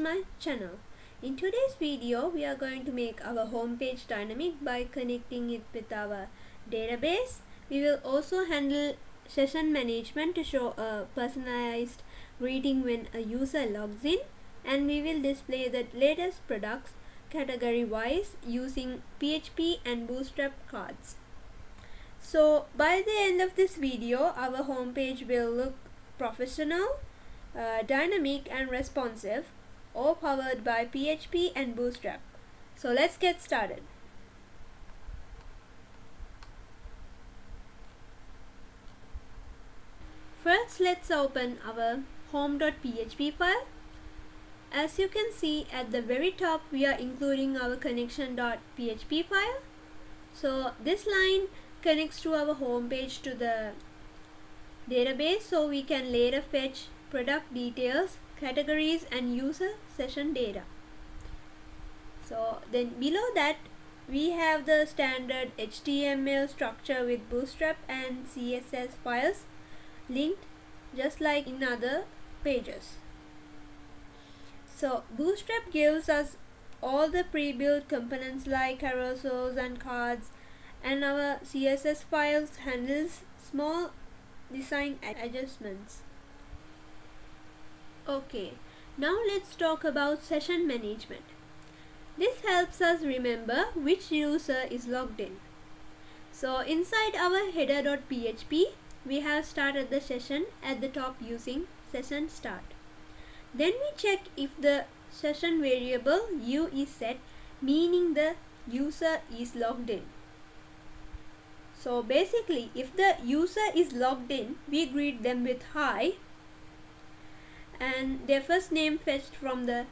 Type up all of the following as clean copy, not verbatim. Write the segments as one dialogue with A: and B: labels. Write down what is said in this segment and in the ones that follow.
A: my channel. In today's video, we are going to make our homepage dynamic by connecting it with our database. We will also handle session management to show a personalized greeting when a user logs in, and we will display the latest products category wise using PHP and Bootstrap cards. So by the end of this video, our homepage will look professional, dynamic and responsive, all powered by PHP and Bootstrap. So let's get started. First, let's open our home.php file. As you can see at the very top, we are including our connection.php file. So this line connects to our home page to the database, so we can later fetch product details, categories and user session data. So then below that we have the standard HTML structure with Bootstrap and CSS files linked just like in other pages. So Bootstrap gives us all the pre-built components like carousels and cards, and our CSS files handles small design adjustments. Okay, now let's talk about session management. This helps us remember which user is logged in. So inside our header.php, we have started the session at the top using session start. Then we check if the session variable u is set, meaning the user is logged in. So basically, if the user is logged in, we greet them with hi and their first name fetched from the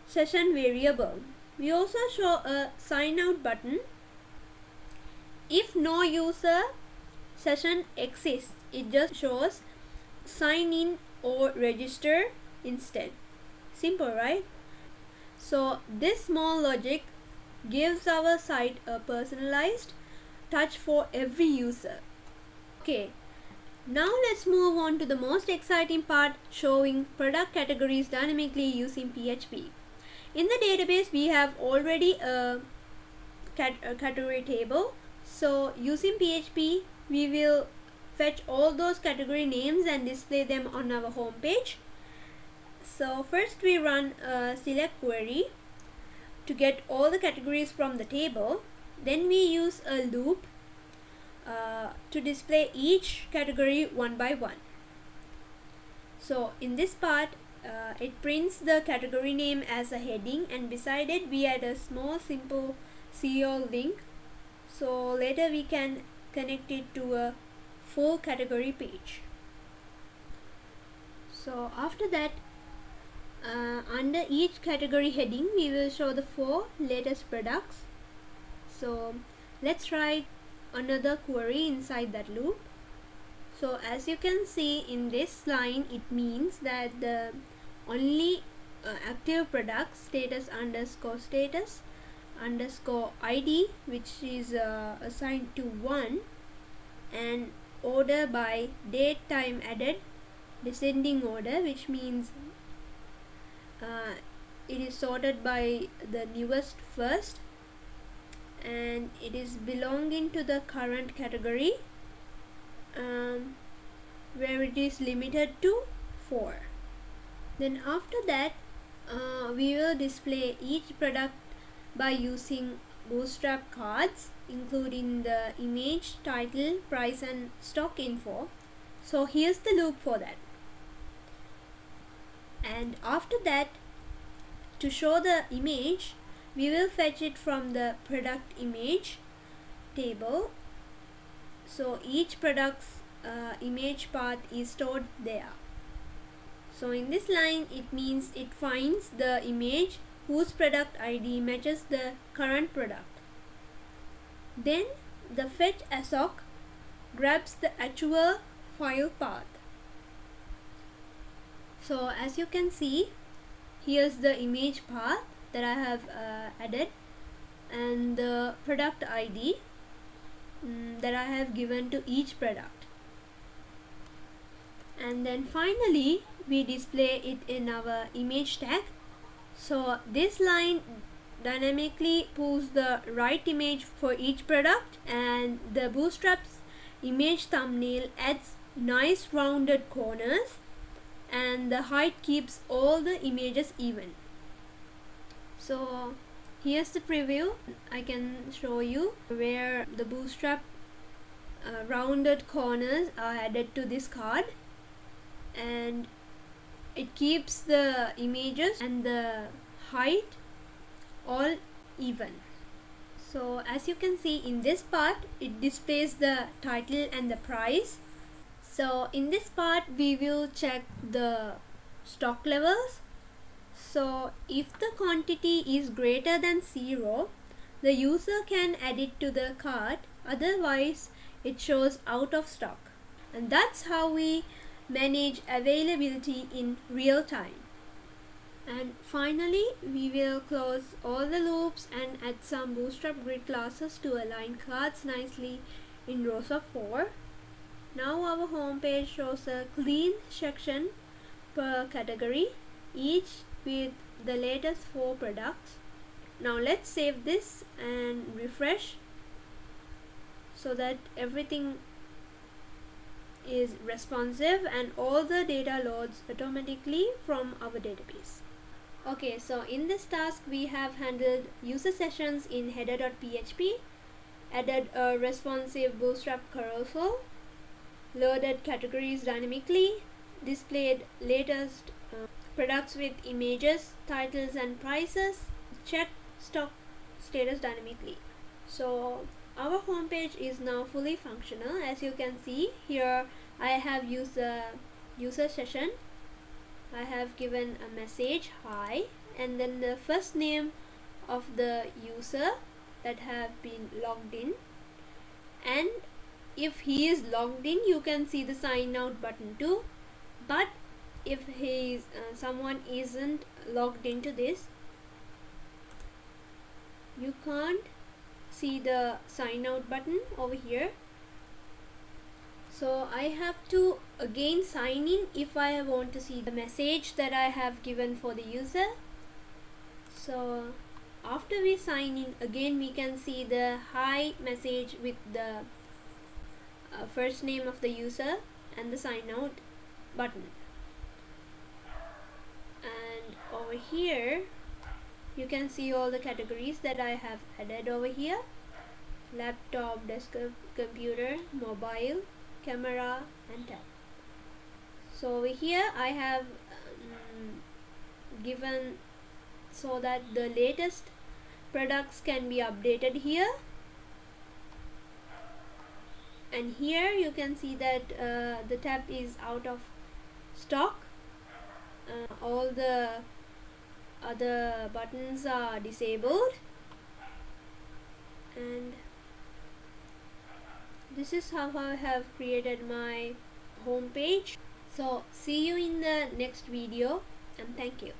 A: session variable. We also show a sign out button. If no user session exists, it just shows sign in or register instead. Simple, right? So this small logic gives our site a personalized touch for every user. Okay, now let's move on to the most exciting part, showing product categories dynamically using PHP. In the database, we have already a category table. So using PHP, we will fetch all those category names and display them on our home page. So first we run a select query to get all the categories from the table. Then we use a loop to display each category one by one. So in this part, it prints the category name as a heading, and beside it we add a small simple CO link, so later we can connect it to a full category page. So after that, under each category heading we will show the 4 latest products. So let's try another query inside that loop. So as you can see in this line, it means that the only active products status underscore ID, which is assigned to 1, and order by date time added descending order, which means it is sorted by the newest first, and it is belonging to the current category, where it is limited to 4. Then after that, we will display each product by using Bootstrap cards, including the image, title, price and stock info. So here's the loop for that. And after that, to show the image, we will fetch it from the product image table. So each product's image path is stored there. So in this line, it means it finds the image whose product ID matches the current product. Then the fetch assoc grabs the actual file path. So as you can see, here's the image path that I have added, and the product ID that I have given to each product. And then finally we display it in our image tag So this line dynamically pulls the right image for each product, and the Bootstrap's image thumbnail adds nice rounded corners, and the height keeps all the images even. So here's the preview. I can show you where the Bootstrap rounded corners are added to this card, and it keeps the images and the height all even. So as you can see in this part, it displays the title and the price. So in this part we will check the stock levels. So if the quantity is greater than 0, the user can add it to the cart, otherwise it shows out of stock. And that's how we manage availability in real time. And finally, we will close all the loops and add some Bootstrap grid classes to align cards nicely in rows of 4. Now our home page shows a clean section per category, each with the latest 4 products. Now let's save this and refresh so that everything is responsive and all the data loads automatically from our database. Okay, so in this task we have handled user sessions in header.php, added a responsive Bootstrap carousel, loaded categories dynamically, displayed latest products with images, titles and prices, checked stock status dynamically. So our home page is now fully functional. As you can see here, I have used the user session. I have given a message hi, and then the first name of the user that have been logged in, and if he is logged in you can see the sign out button too. But if someone isn't logged into this, you can't see the sign out button over here. So I have to again sign in if I want to see the message that I have given for the user. So after we sign in again, we can see the hi message with the first name of the user and the sign out button. And over here you can see all the categories that I have added over here: laptop, desktop, computer, mobile, camera and tab. So over here I have given so that the latest products can be updated here, and here you can see that the tab is out of stock. All the other buttons are disabled, and this is how I have created my home page. So see you in the next video, and thank you.